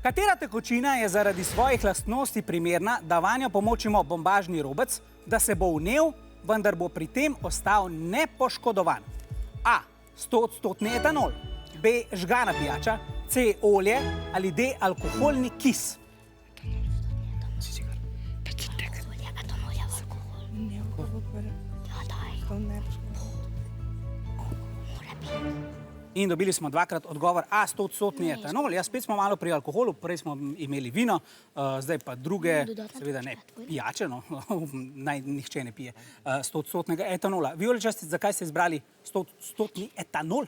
Katera tekočina je zaradi svojih lastnosti primerna, da vanjo pomočimo bombažni robec, da se bo vnel, vendar bo pri tem ostal nepoškodovan? A. 100% etanol, B. žgana pijača, C. olje ali D. alkoholni kis. In dobili smo dvakrat odgovor A, 100% etanol. Ja, spet smo malo pri alkoholu, prej smo imeli vino, zdaj pa druge, seveda ne pijače, no, naj nihče ne pije 100% etanola. Vijoličasti, zakaj ste izbrali 100% etanol?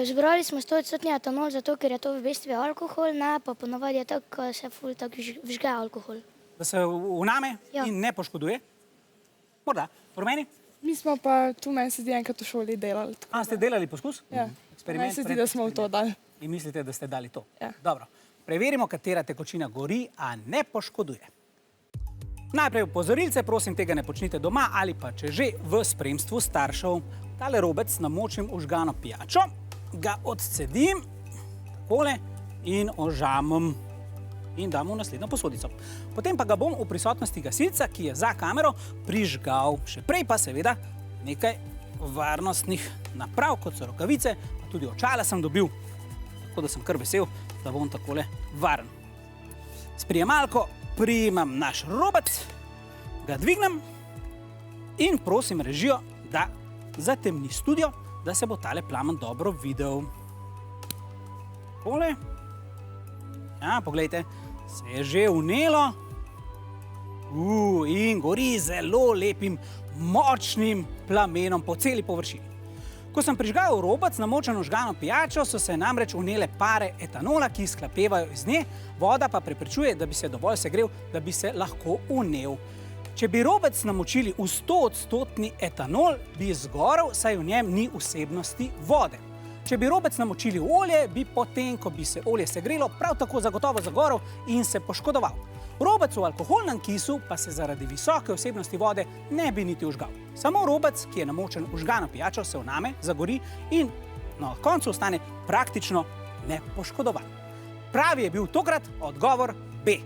Zbrali smo 100% etanol, zato ker je to v bistvu alkohol, ne pa ponovadi je tako, ko se ful tako vžge alkohol. Da se vname in ne poškoduje? Morda. Rumeni? Mi smo pa tu, meni se zdi, enkrat v šoli delali. A, ste delali poskus? Ja. Meni se zdi, da smo v to dali. In mislite, da ste dali to? Ja. Dobro. Preverimo, katera tekočina gori, a ne poškoduje. Najprej opozorilce, prosim, tega ne počnite doma ali pa če že v spremstvu staršev. Tale robec namočim v žgano pijačo, ga odcedim, takole, in ožamem in dam v naslednjo posodico. Potem pa ga bom v prisotnosti gasilca, ki je za kamero, prižgal. Še prej pa seveda nekaj varnostnih naprav, kot so rokavice, pa tudi očala sem dobil, tako da sem kar vesel, da bom takole varen. S prijemalko prijemam naš robec, ga dvignem in prosim režijo, da zatemni studio, da se bo tale plamen dobro videl. Takole. Ja, poglejte, se je že vnelo. In gori zelo lepim, močnim plamenom po celi površini. Ko sem prižgal robec namočen v žgano pijačo, so se namreč vnele pare etanola, ki izhlapevajo iz nje, voda pa preprečuje, da bi se dovolj segrel, da bi se lahko vnel. Če bi robec namočili v 100% etanol, bi zgorel, saj v njem ni vsebnosti vode. Če bi robec namočili v olje, bi potem, ko bi se olje segrelo, prav tako zagotovo zagorel in se poškodoval. Robec v alkoholnem kisu pa se zaradi visoke vsebnosti vode ne bi niti vžgal. Samo robec, ki je namočen v žgano pijačo, se vname, zagori in na koncu ostane praktično nepoškodovan. Pravi je bil tokrat odgovor B.